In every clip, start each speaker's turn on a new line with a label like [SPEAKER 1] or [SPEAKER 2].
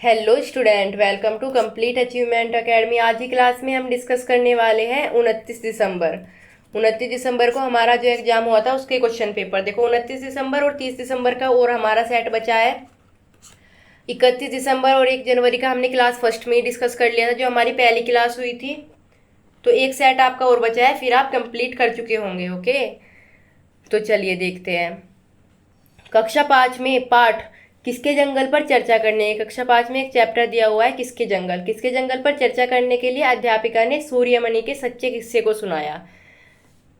[SPEAKER 1] Hello student, welcome to complete achievement academy. आज की class में हम डिस्कस करने वाले हैं 29 दिसंबर। 29 दिसंबर को हमारा जो एग्जाम हुआ था उसके क्वेश्चन पेपर। देखो, 29 दिसंबर और 30 दिसंबर का और हमारा सेट बचा है। 31 दिसंबर और 1 जनवरी का हमने क्लास फर्स्ट में ही डिस्कस कर लिया था, जो हमारी पहली क्लास हुई थी। तो एक सेट आपका और बचा है, फिर आप कंप्लीट कर चुके होंगे। ओके, तो चलिए देखते हैं। कक्षा 5 में पाठ किसके जंगल पर चर्चा करने। कक्षा 5 में एक चैप्टर दिया हुआ है, किसके जंगल। किसके जंगल पर चर्चा करने के लिए अध्यापिका ने सूर्यमणि के सच्चे किस्से को सुनाया,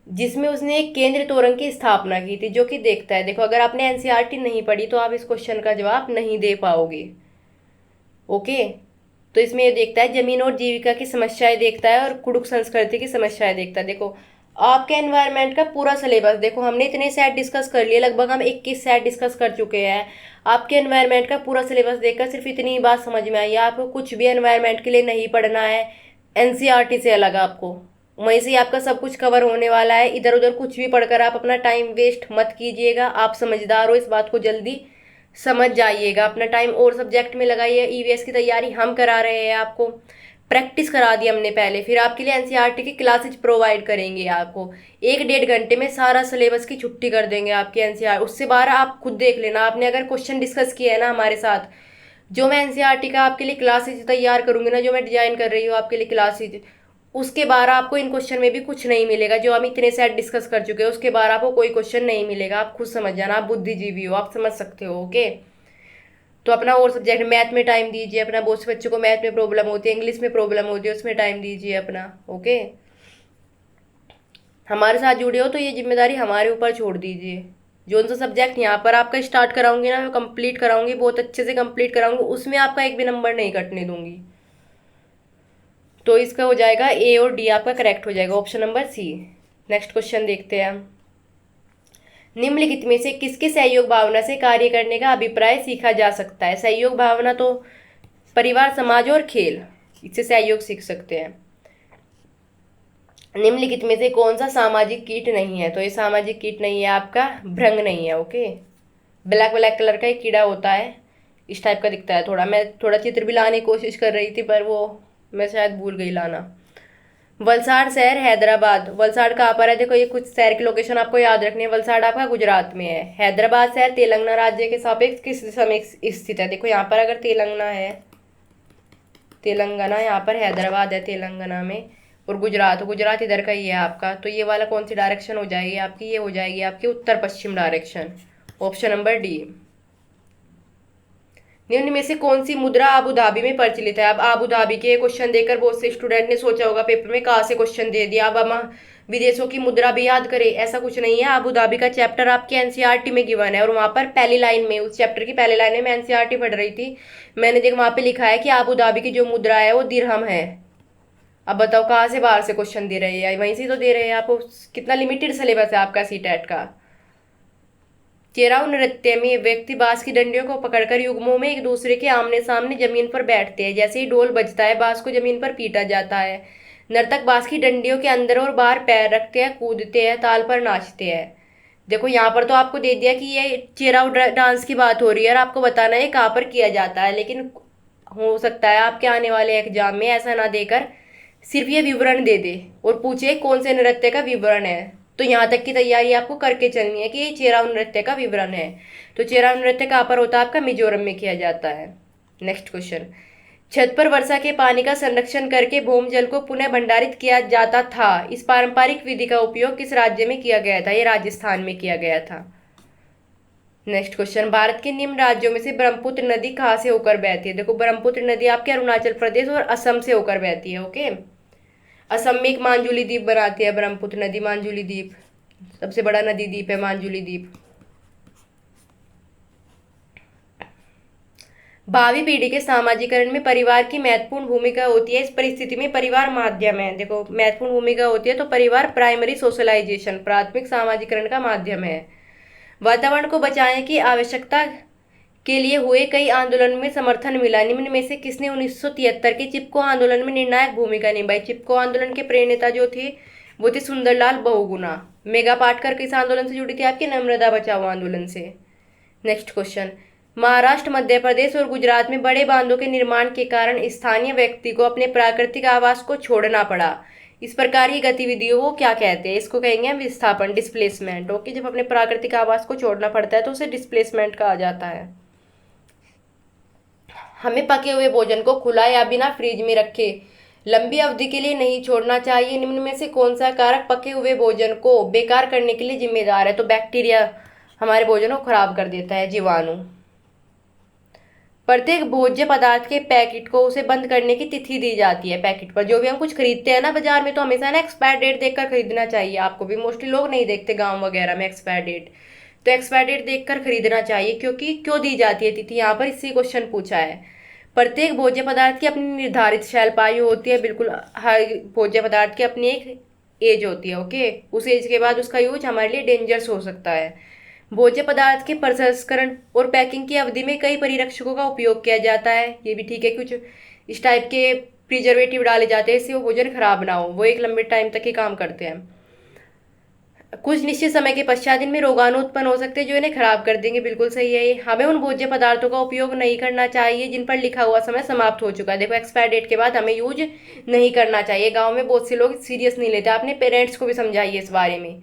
[SPEAKER 1] जिसमें उसने एक केंद्र तोरण की स्थापना की थी, जो कि देखता है। देखो, अगर आपने एनसीईआरटी नहीं पढ़ी तो आप इस क्वेश्चन का जवाब नहीं दे पाओगे। ओके, तो इसमें ये देखता है जमीन और जीविका की समस्याएं देखता है और कुड़ुक संस्कृति की समस्याएं देखता है। देखो, आपके एनवायरनमेंट का पूरा सिलेबस, देखो हमने इतने सेट डिस्कस कर लिए, लगभग हम 21 सेट डिस्कस कर चुके हैं। आपके एनवायरनमेंट का पूरा सिलेबस देखकर सिर्फ इतनी ही बात समझ में आई है, आपको कुछ भी एनवायरनमेंट के लिए नहीं पढ़ना है एनसीईआरटी से अलग। आपको वहीं से आपका सब कुछ कवर होने वाला है। इधर उधर कुछ भी पढ़कर आप अपना टाइम वेस्ट मत कीजिएगा। आप समझदार हो, इस बात को जल्दी समझ जाइएगा। अपना टाइम और सब्जेक्ट में लगाइए। ईवीएस की तैयारी हम करा रहे हैं, आपको प्रैक्टिस करा दी हमने पहले, फिर आपके लिए एनसीईआरटी की क्लासेज प्रोवाइड करेंगे। आपको 1 डेढ़ घंटे में सारा सिलेबस की छुट्टी कर देंगे आपकी एनसीईआर। उससे बाहर आप खुद देख लेना, आपने अगर क्वेश्चन डिस्कस किया है ना हमारे साथ, जो मैं एनसीईआरटी का आपके लिए क्लासेज तैयार करूंगी ना, जो मैं डिजाइन कर रही हूँ आपके लिए क्लासेज, उसके बाद आपको इन क्वेश्चन में भी कुछ नहीं मिलेगा। जो हम इतने सेट डिस्कस कर चुके हैं उसके बाद आपको कोई क्वेश्चन नहीं मिलेगा। आप खुद समझ जाना, आप बुद्धिजीवी हो, आप समझ सकते हो। ओके, तो अपना और सब्जेक्ट मैथ में टाइम दीजिए अपना। बहुत से बच्चों को मैथ में प्रॉब्लम होती है, इंग्लिश में प्रॉब्लम होती है, उसमें टाइम दीजिए अपना। ओके, हमारे साथ जुड़े हो तो ये जिम्मेदारी हमारे ऊपर छोड़ दीजिए। जो सा सब्जेक्ट यहाँ पर आपका स्टार्ट कराऊंगी ना, मैं कंप्लीट कराऊंगी, बहुत अच्छे से कंप्लीट कराऊंगी, उसमें आपका एक भी नंबर नहीं कटने दूंगी। तो इसका हो जाएगा ए और डी, आपका करेक्ट हो जाएगा, option number C. Next question देखते हैं हम। निम्नलिखित में से किसके सहयोग भावना से कार्य करने का अभिप्राय सीखा जा सकता है। सहयोग भावना तो परिवार, समाज और खेल, इससे सहयोग सीख सकते हैं। निम्नलिखित में से कौन सा सामाजिक कीट नहीं है। तो ये सामाजिक कीट नहीं है, आपका भृंग नहीं है। ओके, ब्लैक ब्लैक कलर का एक कीड़ा होता है, इस टाइप का दिखता है थोड़ा। मैं थोड़ा चित्र भी लाने की कोशिश कर रही थी, पर वो मैं शायद भूल गई लाना। वलसाड़ शहर हैदराबाद, वलसाड़ कहाँ पर है। देखो, ये कुछ शहर की लोकेशन आपको याद रखनी है। वलसाड़ आपका गुजरात में है। हैदराबाद शहर तेलंगाना राज्य के सापेक्ष किस दिशा में स्थित है। देखो, यहाँ पर अगर तेलंगाना है, तेलंगाना यहाँ पर, हैदराबाद है तेलंगाना में, और गुजरात, गुजरात इधर का ही है आपका। तो ये वाला कौन सी डायरेक्शन हो जाएगी आपकी, ये हो जाएगी आपकी उत्तर पश्चिम डायरेक्शन, ऑप्शन नंबर डी। निम्न में से कौन सी मुद्रा आबू धाबी में प्रचलित है। अब आबू धाबी के क्वेश्चन देकर बहुत से स्टूडेंट ने सोचा होगा पेपर में कहाँ से क्वेश्चन दे दिया, अब हम विदेशों की मुद्रा भी याद करें। ऐसा कुछ नहीं है। आबू धाबी का चैप्टर आपके एनसीईआरटी में गिवन है, और वहां पर पहली लाइन में, उस चैप्टर की पहली लाइन में, मैं एनसीईआरटी पढ़ रही थी, मैंने देखा वहां पे लिखा है कि आबू धाबी की जो मुद्रा है वो दिरहम है। अब बताओ कहाँ से बाहर से क्वेश्चन दे रहे हैं, वहीं से तो दे रहे हैं आपको। कितना लिमिटेड सिलेबस है आपका सीटेट का। चेराऊ नृत्य में व्यक्ति बांस की डंडियों को पकड़कर युग्मों में एक दूसरे के आमने सामने जमीन पर बैठते हैं। जैसे ही ढोल बजता है, बांस को जमीन पर पीटा जाता है। नर्तक बांस की डंडियों के अंदर और बाहर पैर रखते हैं, कूदते हैं, ताल पर नाचते हैं। देखो, यहाँ पर तो आपको दे दिया कि ये चेराऊ डांस की बात हो रही है और आपको बताना है कहाँ पर किया जाता है। लेकिन हो सकता है आपके आने वाले एग्जाम में ऐसा ना देकर सिर्फ ये विवरण दे दे और पूछे कौन से नृत्य का विवरण है। तो यहाँ तक की तैयारी आपको करके चलनी है कि ये चेराऊ नृत्य का विवरण है। तो चेराऊ नृत्य कहाँ पर होता है आपका, मिजोरम में किया जाता है। Next question. छत पर वर्षा के पानी का संरक्षण करके भूम जल को पुनः भंडारित किया जाता था। इस पारंपरिक विधि का उपयोग किस राज्य में किया गया था। ये राजस्थान में किया गया था। Next question. भारत के निम्न राज्यों में से ब्रह्मपुत्र नदी कहाँ से होकर बहती है। देखो, ब्रह्मपुत्र नदी आपके अरुणाचल प्रदेश और असम से होकर बहती है। ओके, असम में एक मांजुली द्वीप बनाती है ब्रह्मपुत्र नदी, मांजुली द्वीप, सबसे बड़ा नदी द्वीप है मांजुली द्वीप। भावी पीढ़ी के सामाजिकरण में परिवार की महत्वपूर्ण भूमिका होती है। इस परिस्थिति में परिवार माध्यम है। देखो, महत्वपूर्ण भूमिका होती है तो परिवार प्राइमरी सोशलाइजेशन, प्राथमिक सामाजिकरण का माध्यम है। वातावरण को बचाने की आवश्यकता के लिए हुए कई आंदोलन में समर्थन मिला। निम्न में से किसने 1973 के चिपको आंदोलन में निर्णायक भूमिका निभाई। चिपको आंदोलन के प्रेरणा जो थे वो थे सुंदरलाल बहुगुणा। मेघा पाटकर किस आंदोलन से जुड़ी थी आपके, नर्मदा बचाओ आंदोलन से। Next question. महाराष्ट्र, मध्य प्रदेश और गुजरात में बड़े बांधों के निर्माण के कारण स्थानीय व्यक्ति को अपने प्राकृतिक आवास को छोड़ना पड़ा। इस प्रकार की गतिविधियों को क्या कहते हैं? इसको कहेंगे हम विस्थापन, डिस्प्लेसमेंट। ओके, जब अपने प्राकृतिक आवास को छोड़ना पड़ता है तो उसे डिस्प्लेसमेंट कहा जाता है। हमें पके हुए भोजन को खुला या बिना फ्रिज में रखे लंबी अवधि के लिए नहीं छोड़ना चाहिए। निम्न में से कौन सा कारक पके हुए भोजन को बेकार करने के लिए जिम्मेदार है? तो बैक्टीरिया हमारे भोजन को खराब कर देता है, जीवाणु। प्रत्येक भोज्य पदार्थ के पैकेट को उसे बंद करने की तिथि दी जाती है। पैकेट पर जो भी हम कुछ खरीदते हैं ना बाजार में, तो हमेशा ना एक्सपायर डेट देखकर खरीदना चाहिए। आपको भी मोस्टली लोग नहीं देखते गांव वगैरह में एक्सपायर डेट, तो एक्सपायर डेट देखकर खरीदना चाहिए। क्योंकि क्यों दी जाती है तिथि, यहाँ पर इसी क्वेश्चन पूछा है। प्रत्येक भोज्य पदार्थ की अपनी निर्धारित शेल्फ आयु होती है। बिल्कुल, हर भोज्य पदार्थ की अपनी एक एज होती है। ओके, उस एज के बाद उसका यूज हमारे लिए डेंजरस हो सकता है। भोज्य पदार्थ के प्रसंस्करण और पैकिंग की अवधि में कई परिरक्षकों का उपयोग किया जाता है। ये भी ठीक है, कुछ इस टाइप के प्रिजर्वेटिव डाले जाते हैं इससे वो भोजन खराब ना हो, वो एक लंबे टाइम तक ही काम करते हैं। कुछ निश्चित समय के पश्चात इनमें रोगाणु उत्पन्न हो सकते हैं जो इन्हें खराब कर देंगे। बिल्कुल सही है ये। हमें उन भोज्य पदार्थों का उपयोग नहीं करना चाहिए जिन पर लिखा हुआ समय समाप्त हो चुका है। देखो, एक्सपायर डेट के बाद हमें यूज नहीं करना चाहिए। गाँव में बहुत से लोग सीरियस नहीं लेते, अपने पेरेंट्स को भी समझाइए इस बारे में।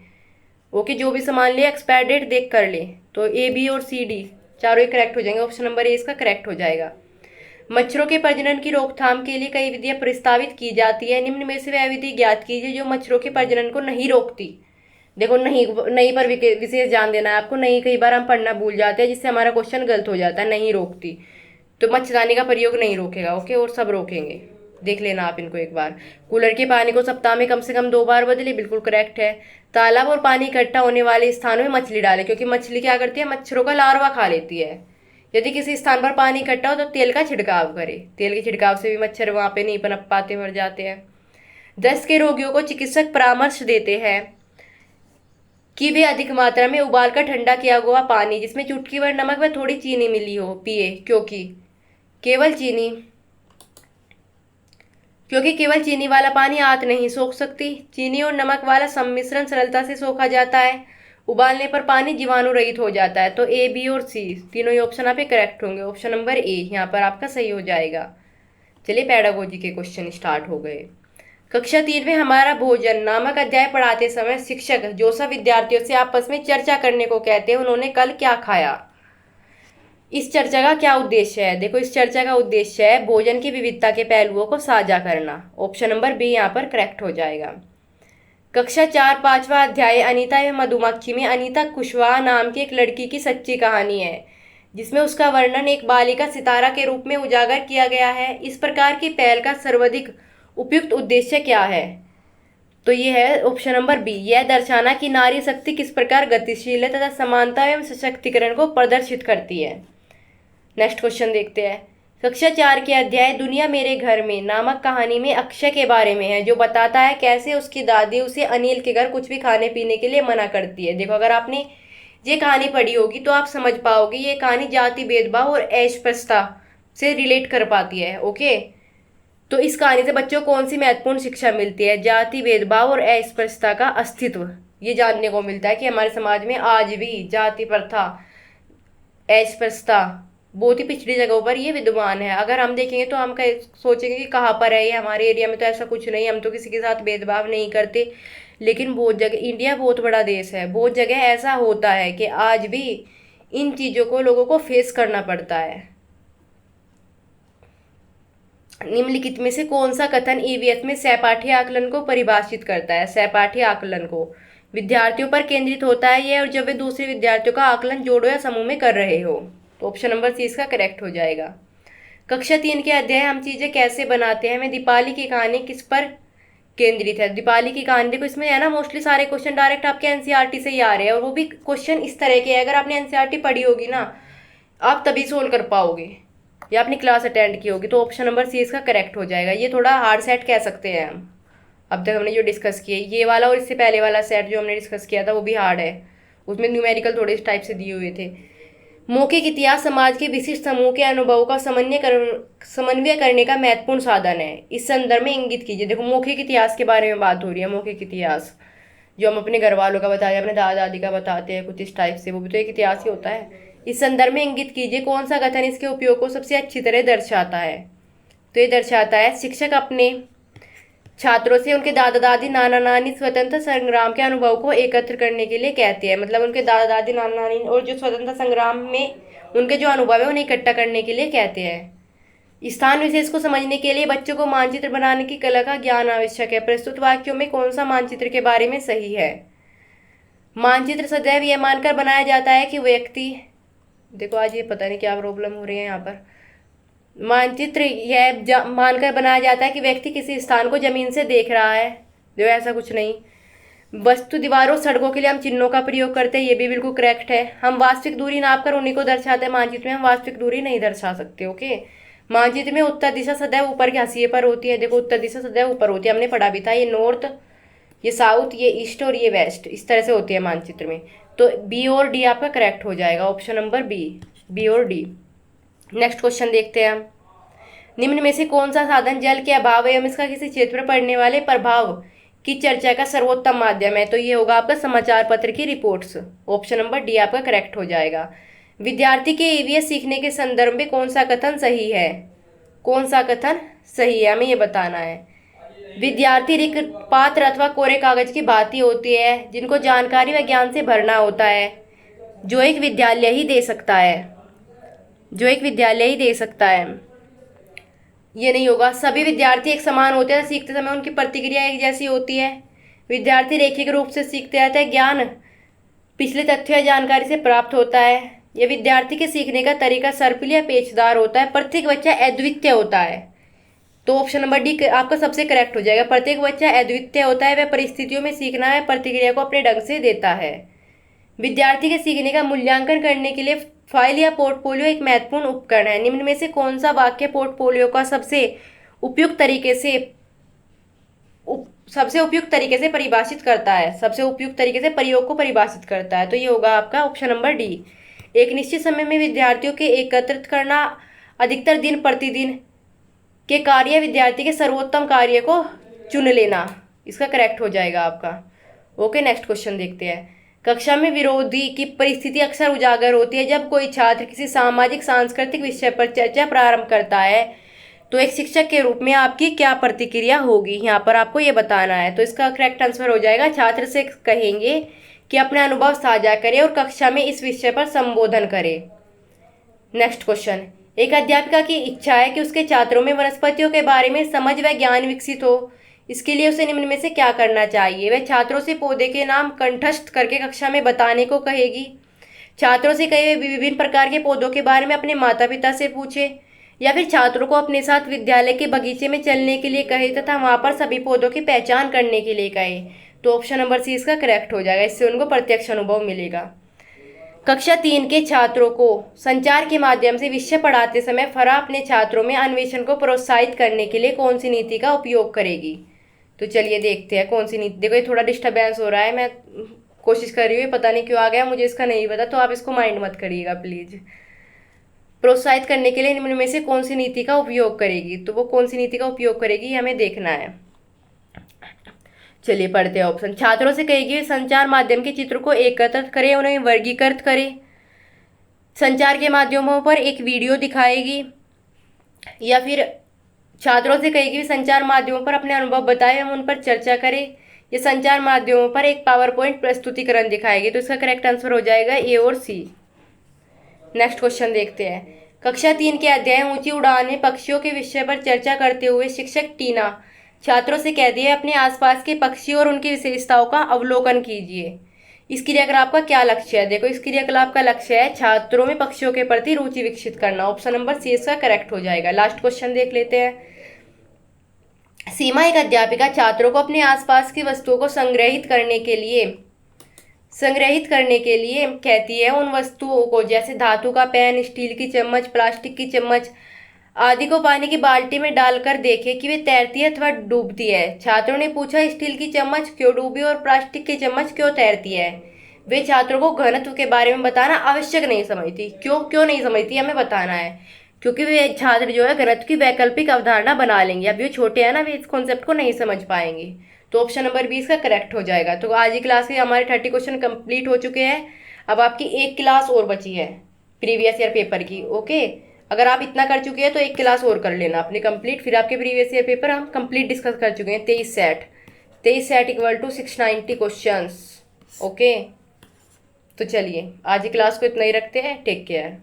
[SPEAKER 1] ओके, जो भी सामान ले एक्सपायर डेट देख कर ले। तो ए, बी और सी, डी चारों ही करेक्ट हो जाएंगे। ऑप्शन नंबर ए इसका करेक्ट हो जाएगा। मच्छरों के प्रजनन की रोकथाम के लिए कई विधियां प्रस्तावित की जाती है। निम्न में से वह विधि ज्ञात कीजिए जो मच्छरों के प्रजनन को नहीं रोकती। देखो, नहीं नहीं पर विशेष ध्यान देना है आपको। नहीं कई बार हम पढ़ना भूल जाते हैं जिससे हमारा क्वेश्चन गलत हो जाता है। नहीं रोकती तो मच्छरदानी का प्रयोग नहीं रोकेगा। ओके, और सब रोकेंगे। देख लेना आप इनको एक बार। कूलर के पानी को सप्ताह में कम से कम 2 बार बदले। बिल्कुल करेक्ट है। तालाब और पानी इकट्ठा होने वाले स्थानों में मछली डाले, क्योंकि मछली क्या करती है, मच्छरों का लार्वा खा लेती है। यदि किसी स्थान पर पानी इकट्ठा हो तो तेल का छिड़काव करे। तेल के छिड़काव से भी मच्छर वहां पे नहीं पनप पाते, मर जाते हैं। दस्त के रोगियों को चिकित्सक परामर्श देते हैं कि वे अधिक मात्रा में उबालकर ठंडा किया हुआ पानी जिसमें चुटकी भर नमक व थोड़ी चीनी मिली हो पिए, क्योंकि केवल चीनी वाला पानी आंत नहीं सोख सकती। चीनी और नमक वाला सम्मिश्रण सरलता से सोखा जाता है। उबालने पर पानी जीवाणु रहित हो जाता है। तो ए, बी और सी तीनों ही ऑप्शन आप करेक्ट होंगे। ऑप्शन नंबर ए यहाँ पर आपका सही हो जाएगा। चलिए, पेडागोजी के क्वेश्चन स्टार्ट हो गए। कक्षा 3 में हमारा भोजन नामक अध्याय पढ़ाते समय शिक्षक जो सब विद्यार्थियों से आपस में चर्चा करने को कहते हैं उन्होंने कल क्या खाया। इस चर्चा का क्या उद्देश्य है? देखो, इस चर्चा का उद्देश्य है भोजन की विविधता के पहलुओं को साझा करना। ऑप्शन नंबर बी यहाँ पर करेक्ट हो जाएगा। कक्षा 4 5वां अध्याय अनीता एवं मधुमक्खी में अनीता कुशवाहा नाम की एक लड़की की सच्ची कहानी है जिसमें उसका वर्णन एक बालिका सितारा के रूप में उजागर किया गया है। इस प्रकार की पहल का सर्वाधिक उपयुक्त उद्देश्य क्या है? तो ये है ऑप्शन नंबर बी, यह दर्शाना कि नारी शक्ति किस प्रकार गतिशील है तथा समानता एवं सशक्तिकरण को प्रदर्शित करती है। नेक्स्ट क्वेश्चन देखते हैं। कक्षा 4 के अध्याय दुनिया मेरे घर में नामक कहानी में अक्षय के बारे में है जो बताता है कैसे उसकी दादी उसे अनिल के घर कुछ भी खाने पीने के लिए मना करती है। देखो, अगर आपने ये कहानी पढ़ी होगी तो आप समझ पाओगे ये कहानी जाति भेदभाव और अस्पृश्यता से रिलेट कर पाती है। ओके, तो इस कहानी से बच्चों को कौन सी महत्वपूर्ण शिक्षा मिलती है? जाति भेदभाव और अस्पृश्यता का अस्तित्व ये जानने को मिलता है कि हमारे समाज में आज भी जाति प्रथा, अस्पृश्यता बहुत ही पिछड़ी जगहों पर ये विद्यमान है। अगर हम देखेंगे तो हम सोचेंगे कि कहाँ पर है ये, हमारे एरिया में तो ऐसा कुछ नहीं, हम तो किसी के साथ भेदभाव नहीं करते। लेकिन बहुत जगह, इंडिया बहुत बड़ा देश है, बहुत जगह ऐसा होता है कि आज भी इन चीज़ों को लोगों को फेस करना पड़ता है। निम्नलिखित में से कौन सा कथन ईवीएस में सहपाठी आकलन को परिभाषित करता है? सहपाठी आकलन को विद्यार्थियों पर केंद्रित होता है ये, और जब वे दूसरे विद्यार्थियों का आकलन जोड़ो या समूह में कर रहे हो। तो ऑप्शन नंबर सी इसका करेक्ट हो जाएगा। कक्षा 3 के अध्याय हम चीज़ें कैसे बनाते हैं में दीपाली की कहानी किस पर केंद्रित है? दीपाली की कहानी, देखो इसमें है ना मोस्टली सारे क्वेश्चन डायरेक्ट आपके एनसीईआरटी से ही आ रहे हैं, और वो भी क्वेश्चन इस तरह के हैं अगर आपने एनसीईआरटी पढ़ी होगी ना आप तभी सोल्व कर पाओगे या अपनी क्लास अटेंड की होगी। तो ऑप्शन नंबर सी इसका करेक्ट हो जाएगा। ये थोड़ा हार्ड सेट कह सकते हैं हम, अब तक हमने जो डिस्कस किए ये वाला और इससे पहले वाला सेट जो हमने डिस्कस किया था वो भी हार्ड है, उसमें न्यूमेरिकल थोड़े इस टाइप से दिए हुए थे। मौखिक इतिहास समाज के विशिष्ट समूह के अनुभवों का समन्वय करने का महत्वपूर्ण साधन है। इस संदर्भ में इंगित कीजिए। देखो, मौखिक इतिहास के बारे में बात हो रही है। मौखिक इतिहास जो हम अपने घर वालों का बताते हैं, अपने दादा दादी का बताते हैं कुछ इस टाइप से, वो भी तो एक इतिहास ही होता है। इस संदर्भ में इंगित कीजिए कौन सा कथन इसके उपयोग को सबसे अच्छी तरह दर्शाता है। तो ये दर्शाता है, शिक्षक अपने छात्रों से उनके दादा दादी नाना नानी स्वतंत्रता संग्राम के अनुभव को एकत्र करने के लिए कहते हैं। मतलब उनके दादा दादी नाना नानी और जो स्वतंत्रता संग्राम में उनके जो अनुभव है उन्हें इकट्ठा करने के लिए कहते हैं। स्थान विशेष को समझने के लिए बच्चों को मानचित्र बनाने की कला का ज्ञान आवश्यक है। प्रस्तुत वाक्यों में कौन सा मानचित्र के बारे में सही है? मानचित्र सदैव यह मानकर बनाया जाता है कि व्यक्ति, देखो आज ये पता नहीं क्या प्रॉब्लम हो रही है यहाँ पर। मानचित्र यह मानकर बनाया जाता है कि व्यक्ति किसी स्थान को जमीन से देख रहा है, जो ऐसा कुछ नहीं। वस्तु, दीवारों, सड़कों के लिए हम चिन्हों का प्रयोग करते हैं, ये भी बिल्कुल करेक्ट है। हम वास्तविक दूरी नापकर उन्हीं को दर्शाते हैं, मानचित्र में हम वास्तविक दूरी नहीं दर्शा सकते। ओके, मानचित्र में उत्तर दिशा सदैव ऊपर के हाशिए पर होती है। देखो उत्तर दिशा सदैव ऊपर होती है, हमने पढ़ा भी था। ये नॉर्थ, ये साउथ, ये ईस्ट और ये वेस्ट, इस तरह से होती है मानचित्र में। तो बी और डी आपका करेक्ट हो जाएगा, ऑप्शन नंबर बी और डी। नेक्स्ट क्वेश्चन देखते हैं हम। निम्न में से कौन सा साधन जल के अभाव एवं इसका किसी क्षेत्र पर पड़ने वाले प्रभाव की चर्चा का सर्वोत्तम माध्यम है? तो ये होगा आपका समाचार पत्र की रिपोर्ट्स, ऑप्शन नंबर डी आपका करेक्ट हो जाएगा। विद्यार्थी के ईवीएस सीखने के संदर्भ में कौन सा कथन सही है? कौन सा कथन सही है, हमें ये बताना है। विद्यार्थी रिक्त पात्र अथवा कोरे कागज की भांति होती है, जिनको जानकारी व ज्ञान से भरना होता है, जो एक विद्यालय ही दे सकता है, जो एक विद्यालय ही दे सकता है। ये नहीं होगा। सभी विद्यार्थी एक समान होते हैं, सीखते समय उनकी प्रतिक्रिया एक जैसी होती है। विद्यार्थी रैखिक रूप से सीखते रहते हैं, ज्ञान पिछले तथ्यों या जानकारी से प्राप्त होता है। यह विद्यार्थी के सीखने का तरीका सर्पिल या पेचदार होता है। प्रत्येक बच्चा अद्वितीय होता है, तो ऑप्शन नंबर डी आपका सबसे करेक्ट हो जाएगा। प्रत्येक बच्चा अद्वितीय होता है, वह परिस्थितियों में सीखना है, प्रतिक्रिया को अपने ढंग से देता है। विद्यार्थी के सीखने का मूल्यांकन करने के लिए फाइल या पोर्टफोलियो एक महत्वपूर्ण उपकरण है। निम्न में से कौन सा वाक्य पोर्टफोलियो का सबसे उपयुक्त तरीके से परिभाषित करता है, सबसे उपयुक्त तरीके से प्रयोग को परिभाषित करता है? तो ये होगा आपका ऑप्शन नंबर डी। एक निश्चित समय में विद्यार्थियों के एकत्रित करना, अधिकतर दिन प्रतिदिन के कार्य, विद्यार्थी के सर्वोत्तम कार्य को चुन लेना, इसका करेक्ट हो जाएगा आपका। ओके, नेक्स्ट क्वेश्चन देखते हैं। कक्षा में विरोधी की परिस्थिति अक्सर उजागर होती है जब कोई छात्र किसी सामाजिक सांस्कृतिक विषय पर चर्चा प्रारंभ करता है, तो एक शिक्षक के रूप में आपकी क्या प्रतिक्रिया होगी? यहाँ पर आपको ये बताना है। तो इसका करेक्ट आंसर हो जाएगा, छात्र से कहेंगे कि अपने अनुभव साझा करें और कक्षा में इस विषय पर संबोधन करें। Next question. एक अध्यापिका की इच्छा है कि उसके छात्रों में वनस्पतियों के बारे में समझ व ज्ञान विकसित हो। इसके लिए उसे निम्न में से क्या करना चाहिए? वह छात्रों से पौधे के नाम कंठस्थ करके कक्षा में बताने को कहेगी, छात्रों से कहे वे विभिन्न प्रकार के पौधों के बारे में अपने माता पिता से पूछे, या फिर छात्रों को अपने साथ विद्यालय के बगीचे में चलने के लिए कहे तथा वहां पर सभी पौधों की पहचान करने के लिए कहे? तो ऑप्शन नंबर सी इसका करेक्ट हो जाएगा, इससे उनको प्रत्यक्ष अनुभव मिलेगा। कक्षा 3 के छात्रों को संचार के माध्यम से विषय पढ़ाते समय फरा अपने छात्रों में अन्वेषण को प्रोत्साहित करने के लिए कौन सी नीति का उपयोग करेगी? तो चलिए देखते हैं कौन सी नीति। देखो ये थोड़ा डिस्टर्बेंस हो रहा है, मैं कोशिश कर रही हूँ, पता नहीं क्यों आ गया, मुझे इसका नहीं पता, तो आप इसको माइंड मत करिएगा प्लीज़। प्रोत्साहित करने के लिए निम्न में से कौन सी नीति का उपयोग करेगी? तो वो कौन सी नीति का उपयोग करेगी हमें देखना है। चलिए पढ़ते हैं ऑप्शन। छात्रों से कहेगी संचार माध्यम के चित्र को एकत्रित करें, उन्हें वर्गीकृत करें, संचार के माध्यमों पर एक वीडियो दिखाएगी, या फिर छात्रों से कहेगी संचार माध्यमों पर अपने अनुभव बताएं, हम उन पर चर्चा करें, या संचार माध्यमों पर एक पावर पॉइंट प्रस्तुतिकरण दिखाएगी। तो इसका करेक्ट आंसर हो जाएगा ए और सी। नेक्स्ट क्वेश्चन देखते हैं। कक्षा 3 के अध्याय ऊंची उड़ान में पक्षियों के विषय पर चर्चा करते हुए शिक्षक टीना छात्रों से कहती है अपने आसपास के पक्षियों और उनकी विशेषताओं का अवलोकन कीजिए। इस क्रियाकलाप का क्या लक्ष्य है? देखो इस क्रियाकलाप का लक्ष्य है छात्रों में पक्षियों के प्रति रुचि विकसित करना। ऑप्शन नंबर सी इसका करेक्ट हो जाएगा। लास्ट क्वेश्चन देख लेते हैं। सीमा एक अध्यापिका छात्रों को अपने आसपास की वस्तुओं को संग्रहित करने के लिए कहती है उन वस्तुओं को, जैसे धातु का पेन, स्टील की चम्मच, प्लास्टिक की चम्मच आदि को पानी की बाल्टी में डालकर देखे कि वे तैरती है अथवा डूबती है। छात्रों ने पूछा स्टील की चम्मच क्यों डूबी और प्लास्टिक की चम्मच क्यों तैरती है? वे छात्रों को घनत्व के बारे में बताना आवश्यक नहीं समझती। क्यों नहीं समझती हमें बताना है, क्योंकि वे छात्र जो है घनत्व की वैकल्पिक अवधारणा बना लेंगे। अब ये छोटे हैं ना, वे इस कॉन्सेप्ट को नहीं समझ पाएंगे। तो ऑप्शन नंबर 20 का करेक्ट हो जाएगा। तो आज की क्लास के हमारे 30 क्वेश्चन कंप्लीट हो चुके हैं। अब आपकी एक क्लास और बची है, प्रीवियस ईयर पेपर की। ओके, अगर आप इतना कर चुके हैं तो एक क्लास और कर लेना अपनी कंप्लीट, फिर आपके प्रीवियस ईयर पेपर हम कंप्लीट डिस्कस कर चुके हैं। 23 set equal to 690 questions. Okay, तो चलिए आज की क्लास को इतना ही रखते हैं। Take care.